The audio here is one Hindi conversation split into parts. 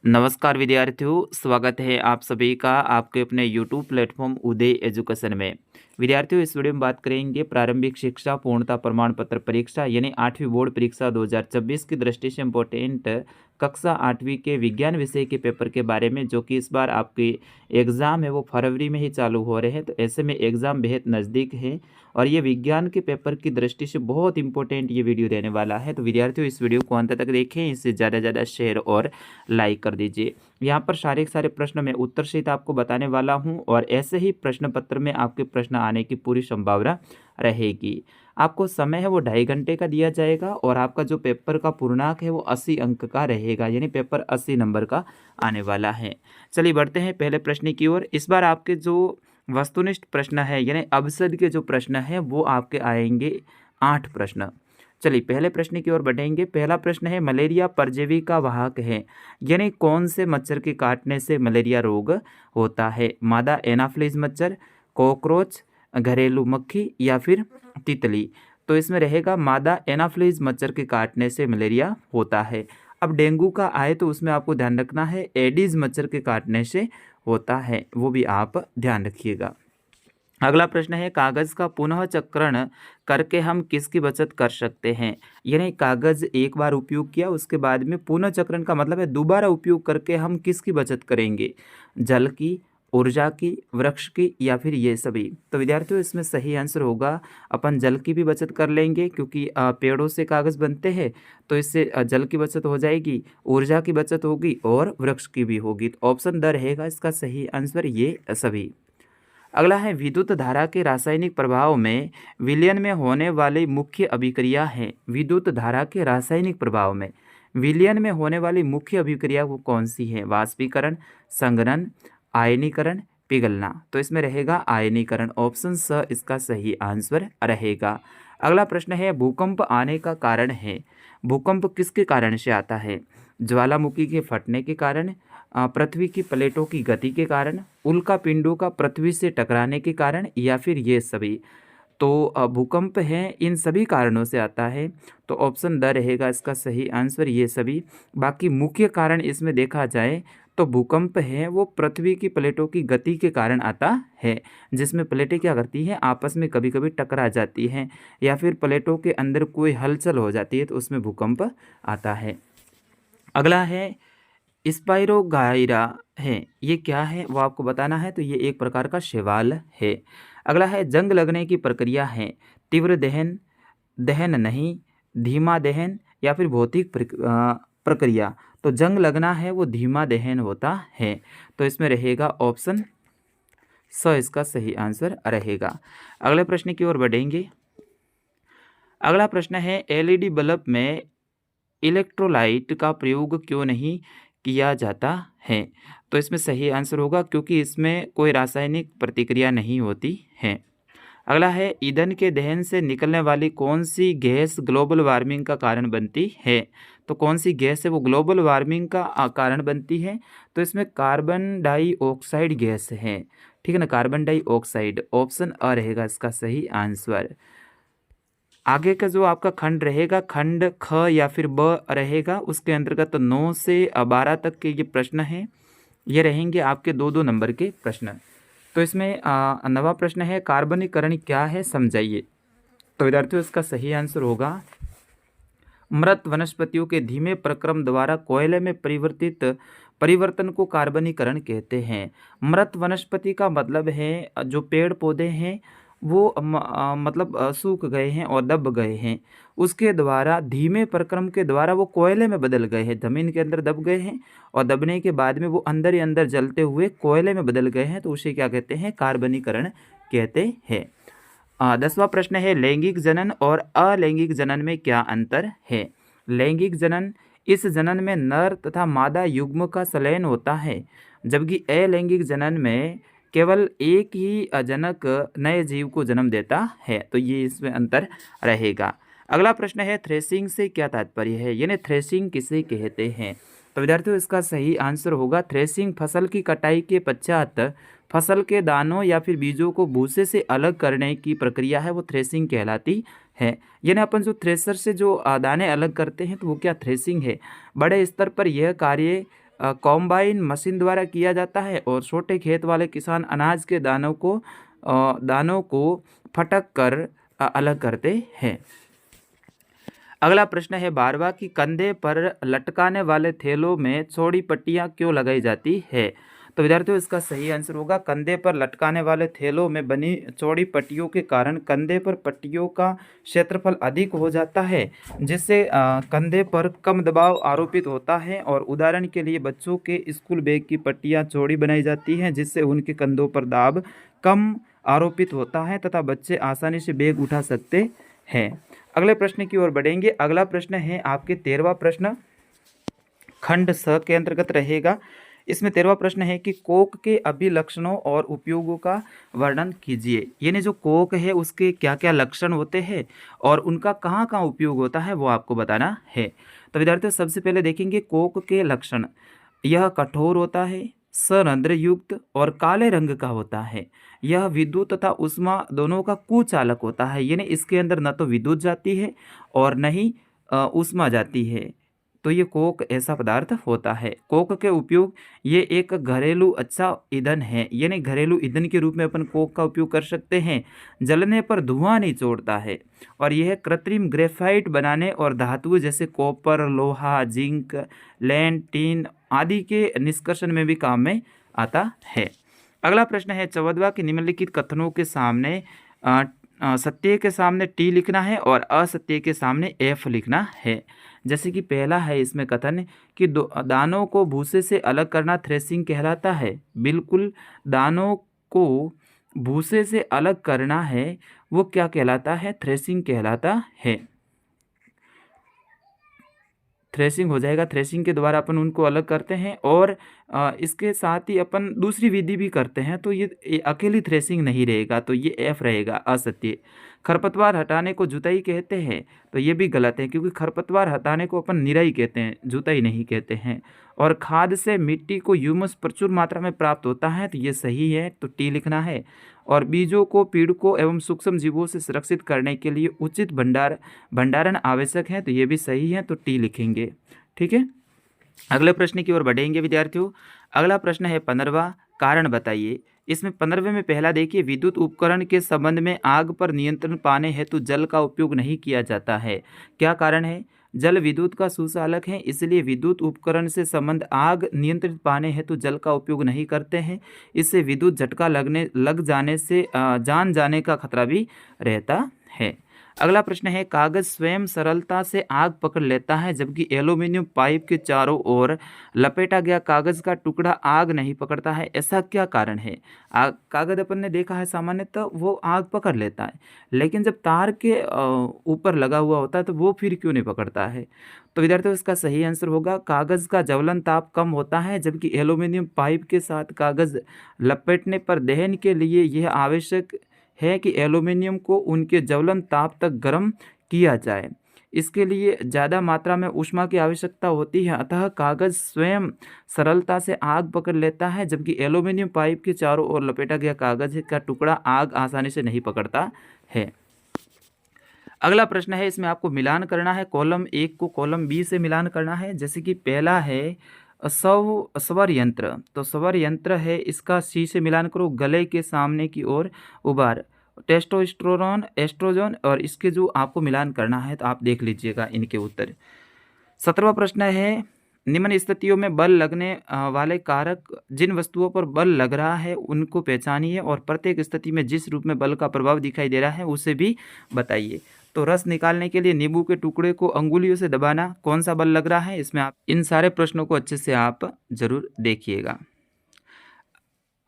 नमस्कार विद्यार्थियों, स्वागत है आप सभी का आपके अपने YouTube प्लेटफॉर्म उदय एजुकेशन में। विद्यार्थियों, इस वीडियो में बात करेंगे प्रारंभिक शिक्षा पूर्णता प्रमाण पत्र परीक्षा यानी 8वीं बोर्ड परीक्षा 2026 की दृष्टि से इम्पोर्टेंट कक्षा 8वीं के विज्ञान विषय के पेपर के बारे में, जो कि इस बार आपके एग्ज़ाम है वो फरवरी में ही चालू हो रहे हैं। तो ऐसे में एग्ज़ाम बेहद नज़दीक है और ये विज्ञान के पेपर की दृष्टि से बहुत इंपॉर्टेंट ये वीडियो रहने वाला है। तो विद्यार्थियों, इस वीडियो को अंत तक देखें, इससे ज़्यादा से ज़्यादा शेयर और लाइक कर दीजिए। यहाँ पर सारे प्रश्न मैं उत्तर सहित आपको बताने वाला हूँ और ऐसे ही प्रश्न पत्र में आपके प्रश्न आने की पूरी संभावना रहेगी। आपको समय है वो 2.5 घंटे का दिया जाएगा और आपका जो पेपर का पूर्णांक है वो 80 अंक का रहेगा, यानी पेपर 80 नंबर का आने वाला है। चलिए बढ़ते हैं पहले प्रश्न की ओर। इस बार आपके जो वस्तुनिष्ठ प्रश्न है यानी अवसद के जो प्रश्न है वो आपके आएंगे 8 प्रश्न। चलिए पहले प्रश्न की ओर बढ़ेंगे। पहला प्रश्न है, मलेरिया परजीवी का वाहक है, यानी कौन से मच्छर के काटने से मलेरिया रोग होता है? मादा एनाफ्लीज मच्छर, कॉकरोच, घरेलू मक्खी या फिर तितली? तो इसमें रहेगा मादा एनाफ्लीज मच्छर के काटने से मलेरिया होता है। अब डेंगू का आए तो उसमें आपको ध्यान रखना है एडीज मच्छर के काटने से होता है, वो भी आप ध्यान रखिएगा। अगला प्रश्न है, कागज़ का पुनः चक्रण करके हम किसकी बचत कर सकते हैं? यानी कागज़ एक बार उपयोग किया उसके बाद में पुनः चक्रण का मतलब है दोबारा उपयोग करके हम किसकी बचत करेंगे? जल की, ऊर्जा की, वृक्ष की या फिर ये सभी? तो विद्यार्थियों, इसमें सही आंसर होगा अपन जल की भी बचत कर लेंगे, क्योंकि पेड़ों से कागज़ बनते हैं तो इससे जल की बचत हो जाएगी, ऊर्जा की बचत होगी और वृक्ष की भी होगी। तो ऑप्शन द रहेगा इसका सही आंसर, ये सभी। अगला है, विद्युत धारा के रासायनिक प्रभाव में विलयन में होने वाली मुख्य अभिक्रिया है। विद्युत धारा के रासायनिक प्रभाव में विलयन में होने वाली मुख्य अभिक्रिया वो कौन सी है? वाष्पीकरण, संघनन, आयनीकरण, पिघलना? तो इसमें रहेगा आयनीकरण, ऑप्शन स इसका सही आंसर रहेगा। अगला प्रश्न है, भूकंप आने का कारण है। भूकंप किसके कारण से आता है? ज्वालामुखी के फटने के कारण, पृथ्वी की प्लेटों की गति के कारण, उल्का पिंडों का पृथ्वी से टकराने के कारण या फिर ये सभी? तो भूकंप है इन सभी कारणों से आता है, तो ऑप्शन द रहेगा इसका सही आंसर, ये सभी। बाकी मुख्य कारण इसमें देखा जाए तो भूकंप है वो पृथ्वी की प्लेटों की गति के कारण आता है, जिसमें प्लेटें क्या करती हैं, आपस में कभी कभी टकरा जाती हैं या फिर प्लेटों के अंदर कोई हलचल हो जाती है, तो उसमें भूकंप आता है। अगला है, स्पाइरोगाइरा है, ये क्या है वो आपको बताना है। तो ये एक प्रकार का शैवाल है। अगला है, जंग लगने की प्रक्रिया है। तीव्र दहन, दहन नहीं, धीमा दहन या फिर भौतिक प्रक्रिया? तो जंग लगना है वो धीमा दहन होता है, तो इसमें रहेगा ऑप्शन स इसका सही आंसर रहेगा। अगले प्रश्न की ओर बढ़ेंगे। अगला प्रश्न है, एलईडी बल्ब में इलेक्ट्रोलाइट का प्रयोग क्यों नहीं किया जाता है? तो इसमें सही आंसर होगा क्योंकि इसमें कोई रासायनिक प्रतिक्रिया नहीं होती है। अगला है, ईंधन के दहन से निकलने वाली कौन सी गैस ग्लोबल वार्मिंग का कारण बनती है? तो कौन सी गैस है वो ग्लोबल वार्मिंग का कारण बनती है? तो इसमें कार्बन डाइऑक्साइड गैस है, ठीक है ना, कार्बन डाइऑक्साइड, ऑप्शन अ रहेगा इसका सही आंसर। आगे का जो आपका खंड रहेगा, खंड ख या फिर ब रहेगा, उसके अंतर्गत 9 से 12 तक के ये प्रश्न हैं, ये रहेंगे आपके 2-2 नंबर के प्रश्न। तो इसमें नवा प्रश्न है, कार्बनीकरण क्या है समझाइए? तो विद्यार्थियों, इसका सही आंसर होगा, मृत वनस्पतियों के धीमे प्रक्रम द्वारा कोयले में परिवर्तन को कार्बनीकरण कहते हैं। मृत वनस्पति का मतलब है जो पेड़ पौधे हैं वो मतलब सूख गए हैं और दब गए हैं, उसके द्वारा धीमे प्रक्रम के द्वारा वो कोयले में बदल गए हैं, ज़मीन के अंदर दब गए हैं और दबने के बाद में वो अंदर ही अंदर जलते हुए कोयले में बदल गए हैं, तो उसे क्या कहते हैं? कार्बनीकरण कहते हैं। 10वां प्रश्न है, लैंगिक जनन और अलैंगिक जनन में क्या अंतर है? लैंगिक जनन, इस जनन में नर तथा मादा युग्म का संलयन होता है, जबकि अलैंगिक जनन में केवल एक ही जनक नए जीव को जन्म देता है, तो ये इसमें अंतर रहेगा। अगला प्रश्न है, थ्रेसिंग से क्या तात्पर्य है, यानी थ्रेसिंग किसे कहते हैं? तो विद्यार्थियों, इसका सही आंसर होगा, थ्रेसिंग फसल की कटाई के पश्चात फसल के दानों या फिर बीजों को भूसे से अलग करने की प्रक्रिया है, वो थ्रेसिंग कहलाती है। यानी अपन जो थ्रेसर से जो दाने अलग करते हैं तो वो क्या थ्रेसिंग है। बड़े स्तर पर यह कार्य कॉम्बाइन मशीन द्वारा किया जाता है और छोटे खेत वाले किसान अनाज के दानों को फटक कर अलग करते हैं। अगला प्रश्न है 12वां कि कंधे पर लटकाने वाले थैलों में चौड़ी पट्टियां क्यों लगाई जाती है। तो विद्यार्थियों इसका सही आंसर होगा कंधे पर लटकाने वाले थैलों में बनी चौड़ी पट्टियों के कारण कंधे पर पट्टियों का क्षेत्रफल अधिक हो जाता है, जिससे कंधे पर कम दबाव आरोपित होता है। और उदाहरण के लिए बच्चों के स्कूल बैग की पट्टियां चौड़ी बनाई जाती हैं, जिससे उनके कंधों पर दाब कम आरोपित होता है तथा बच्चे आसानी से बैग उठा सकते हैं। अगले प्रश्न की ओर बढ़ेंगे। अगला प्रश्न है आपके 13वां प्रश्न खंड स के अंतर्गत रहेगा। इसमें 13वां प्रश्न है कि कोक के अभिलक्षणों और उपयोगों का वर्णन कीजिए। यानी जो कोक है उसके क्या क्या लक्षण होते हैं और उनका कहाँ कहाँ उपयोग होता है वो आपको बताना है। तो विद्यार्थियों सबसे पहले देखेंगे कोक के लक्षण। यह कठोर होता है, सरंध्र युक्त और काले रंग का होता है। यह विद्युत तथा ऊष्मा दोनों का कुचालक होता है, यानी इसके अंदर न तो विद्युत जाती है और न ही ऊष्मा जाती है। तो ये कोक ऐसा पदार्थ होता है। कोक के उपयोग ये एक घरेलू अच्छा ईंधन है, यानी घरेलू ईंधन के रूप में अपन कोक का उपयोग कर सकते हैं। जलने पर धुआं नहीं छोड़ता है और यह कृत्रिम ग्रेफाइट बनाने और धातुएं जैसे कॉपर, लोहा, जिंक, लेड, टीन आदि के निष्कर्षण में भी काम में आता है। अगला प्रश्न है 14वां कि निम्नलिखित कथनों के सामने सत्य के सामने टी लिखना है और असत्य के सामने एफ लिखना है। जैसे कि पहला है इसमें कथन कि दानों को भूसे से अलग करना थ्रेसिंग कहलाता है। बिल्कुल, दानों को भूसे से अलग करना है वो क्या कहलाता है? थ्रेसिंग कहलाता है। थ्रेसिंग हो जाएगा। थ्रेसिंग के द्वारा अपन उनको अलग करते हैं और इसके साथ ही अपन दूसरी विधि भी करते हैं, तो ये अकेली थ्रेसिंग नहीं रहेगा, तो ये एफ रहेगा, असत्य। खरपतवार हटाने को जुताई कहते हैं, तो ये भी गलत है क्योंकि खरपतवार हटाने को अपन निराई कहते हैं, जुताई नहीं कहते हैं। और खाद से मिट्टी को ह्यूमस प्रचुर मात्रा में प्राप्त होता है, तो ये सही है, तो टी लिखना है। और बीजों को पीड़कों एवं सूक्ष्म जीवों से सुरक्षित करने के लिए उचित भंडारण आवश्यक है, तो ये भी सही है, तो टी लिखेंगे। ठीक है, अगले प्रश्न की ओर बढ़ेंगे विद्यार्थियों। अगला प्रश्न है 15वां, कारण बताइए। इसमें 15वें में पहला देखिए, विद्युत उपकरण के संबंध में आग पर नियंत्रण पाने हेतु जल का उपयोग नहीं किया जाता है। क्या कारण है? जल विद्युत का सुचालक है, इसलिए विद्युत उपकरण से संबंध आग नियंत्रित पाने हेतु जल का उपयोग नहीं करते हैं। इससे विद्युत झटका लग जाने से जान जाने का खतरा भी रहता है। अगला प्रश्न है, कागज स्वयं सरलता से आग पकड़ लेता है जबकि एल्यूमिनियम पाइप के चारों ओर लपेटा गया कागज का टुकड़ा आग नहीं पकड़ता है, ऐसा क्या कारण है? कागज अपन ने देखा है सामान्यतः वो आग पकड़ लेता है, लेकिन जब तार के ऊपर लगा हुआ होता है तो वो फिर क्यों नहीं पकड़ता है? तो विद्यार्थियों इसका सही आंसर होगा कागज का ज्वलन ताप कम होता है, जबकि एल्यूमिनियम पाइप के साथ कागज लपेटने पर दहन के लिए यह आवश्यक है कि एल्यूमिनियम को उनके ज्वलन ताप तक गर्म किया जाए। इसके लिए ज़्यादा मात्रा में ऊष्मा की आवश्यकता होती है, अतः कागज स्वयं सरलता से आग पकड़ लेता है जबकि एल्यूमिनियम पाइप के चारों ओर लपेटा गया कागज का टुकड़ा आग आसानी से नहीं पकड़ता है। अगला प्रश्न है, इसमें आपको मिलान करना है, कॉलम 1 को कॉलम बी से मिलान करना है। जैसे कि पहला है स्वर यंत्र, तो स्वर यंत्र है, इसका सी से मिलान करो, गले के सामने की ओर उबार, टेस्टोस्टेरोन, एस्ट्रोजन, और इसके जो आपको मिलान करना है तो आप देख लीजिएगा इनके उत्तर। 17वां प्रश्न है, निम्न स्थितियों में बल लगने वाले कारक, जिन वस्तुओं पर बल लग रहा है उनको पहचानिए और प्रत्येक स्थिति में जिस रूप में बल का प्रभाव दिखाई दे रहा है उसे भी बताइए। तो रस निकालने के लिए नींबू के टुकड़े को अंगुलियों से दबाना, कौन सा बल लग रहा है? इसमें आप इन सारे प्रश्नों को अच्छे से आप जरूर देखिएगा।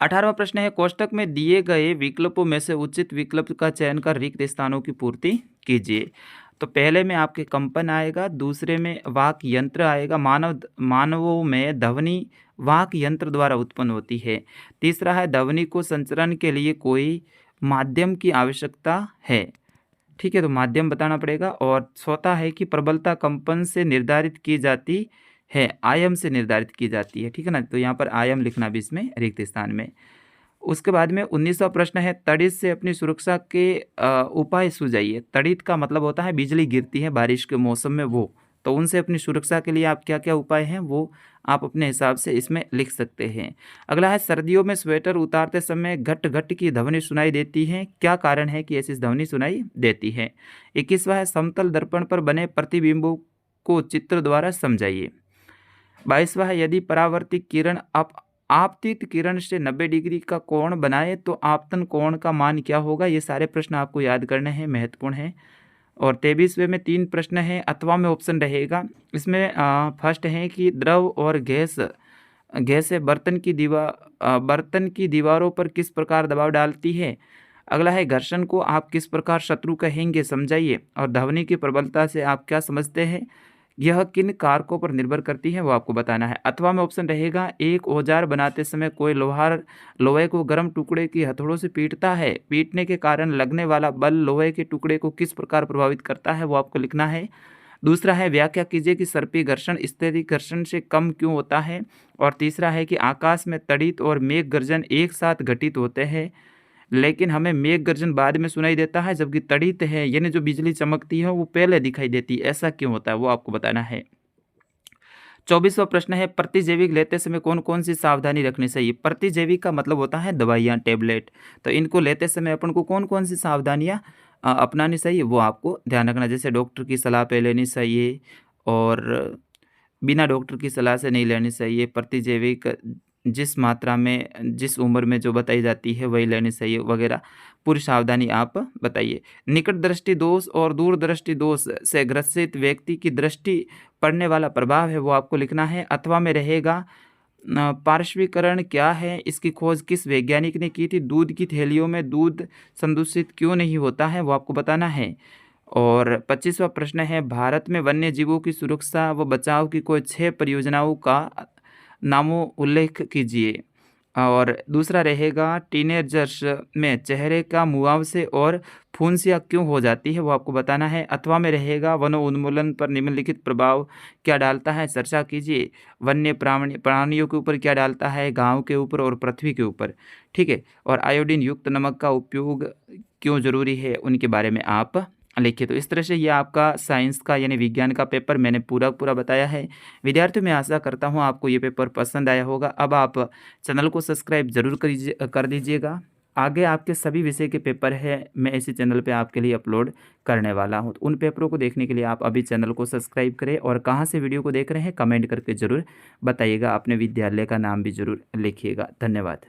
18वां प्रश्न है, कोष्टक में दिए गए विकल्पों में से उचित विकल्प का चयन कर रिक्त स्थानों की पूर्ति कीजिए। तो पहले में आपके कंपन आएगा, दूसरे में वाक यंत्र आएगा, मानवों में ध्वनि वाक यंत्र द्वारा उत्पन्न होती है। तीसरा है, ध्वनि को संचरण के लिए कोई माध्यम की आवश्यकता है। ठीक है, तो माध्यम बताना पड़ेगा। और चौथा है कि प्रबलता कंपन से निर्धारित की जाती है, आयाम से निर्धारित की जाती है। ठीक है ना, तो यहाँ पर आयाम लिखना भी इसमें रिक्त स्थान में। उसके बाद में 19वां प्रश्न है, तड़ित से अपनी सुरक्षा के उपाय सुझाइए। तड़ित का मतलब होता है बिजली गिरती है बारिश के मौसम में, वो तो उनसे अपनी सुरक्षा के लिए आप क्या-क्या उपाय हैं वो आप अपने हिसाब से इसमें लिख सकते हैं। अगला है सर्दियों में स्वेटर उतारते समय घट-घट की ध्वनि सुनाई देती है, क्या कारण है कि ऐसी ध्वनि सुनाई देती है? 21वां है समतल दर्पण पर बने प्रतिबिंबों को चित्र द्वारा समझाइए। 22वां है यदि परावर्तित किरण आपतित किरण से 90 डिग्री का कोण बनाए तो आपतन कोण का मान क्या होगा? ये सारे प्रश्न आपको याद करने हैं, महत्वपूर्ण हैं। और 23वें में 3 प्रश्न हैं, अथवा में ऑप्शन रहेगा। इसमें फर्स्ट है कि द्रव और गैसें बर्तन की दीवारों पर किस प्रकार दबाव डालती है? अगला है घर्षण को आप किस प्रकार शत्रु कहेंगे, समझाइए। और ध्वनि की प्रबलता से आप क्या समझते हैं? यह किन कारकों पर निर्भर करती है वो आपको बताना है। अथवा में ऑप्शन रहेगा एक औजार बनाते समय कोई लोहार लोहे को गर्म टुकड़े की हथौड़ों से पीटता है, पीटने के कारण लगने वाला बल लोहे के टुकड़े को किस प्रकार प्रभावित करता है वो आपको लिखना है। दूसरा है व्याख्या कीजिए कि सर्पी घर्षण स्थैतिक घर्षण से कम क्यों होता है। और तीसरा है कि आकाश में तड़ित और मेघ गर्जन एक साथ घटित होते हैं, लेकिन हमें मेघ गर्जन बाद में सुनाई देता है, जबकि तड़ित है यानी जो बिजली चमकती है वो पहले दिखाई देती है, ऐसा क्यों होता है वो आपको बताना है। 24वां प्रश्न है प्रतिजैविक लेते समय कौन कौन सी सावधानी रखनी चाहिए? प्रतिजैविक का मतलब होता है दवाइयाँ, टैबलेट। तो इनको लेते समय अपन को कौन कौन सी सावधानियाँ अपनानी चाहिए वो आपको ध्यान रखना। जैसे डॉक्टर की सलाह पे लेनी चाहिए और बिना डॉक्टर की सलाह से नहीं लेनी चाहिए। प्रतिजैविक जिस मात्रा में, जिस उम्र में जो बताई जाती है वही लेनी चाहिए वगैरह। पूरी सावधानी आप बताइए। निकट दृष्टि दोष और दूर दृष्टि दोष से ग्रसित व्यक्ति की दृष्टि पड़ने वाला प्रभाव है वो आपको लिखना है। अथवा में रहेगा पार्श्वीकरण क्या है, इसकी खोज किस वैज्ञानिक ने की थी, दूध की थैलियों में दूध संदूषित क्यों नहीं होता है वो आपको बताना है। और 25वां प्रश्न है भारत में वन्य जीवों की सुरक्षा व बचाव की कोई 6 परियोजनाओं का नामों उल्लेख कीजिए। और दूसरा रहेगा टीनेजर्स में चेहरे का मुआवजे और फुंसिया क्यों हो जाती है वो आपको बताना है। अथवा में रहेगा वनोन्मूलन पर निम्नलिखित प्रभाव क्या डालता है, चर्चा कीजिए। वन्य प्राणियों के ऊपर क्या डालता है, गांव के ऊपर और पृथ्वी के ऊपर, ठीक है। और आयोडीन युक्त नमक का उपयोग क्यों जरूरी है उनके बारे में आप लिखिए। तो इस तरह से ये आपका साइंस का यानी विज्ञान का पेपर मैंने पूरा बताया है। विद्यार्थियों, मैं आशा करता हूँ आपको ये पेपर पसंद आया होगा। अब आप चैनल को सब्सक्राइब जरूर कर दीजिएगा। आगे आपके सभी विषय के पेपर है मैं इसी चैनल पे आपके लिए अपलोड करने वाला हूँ। उन पेपरों को देखने के लिए आप अभी चैनल को सब्सक्राइब करें और कहाँ से वीडियो को देख रहे हैं कमेंट करके ज़रूर बताइएगा। अपने विद्यालय का नाम भी ज़रूर लिखिएगा। धन्यवाद।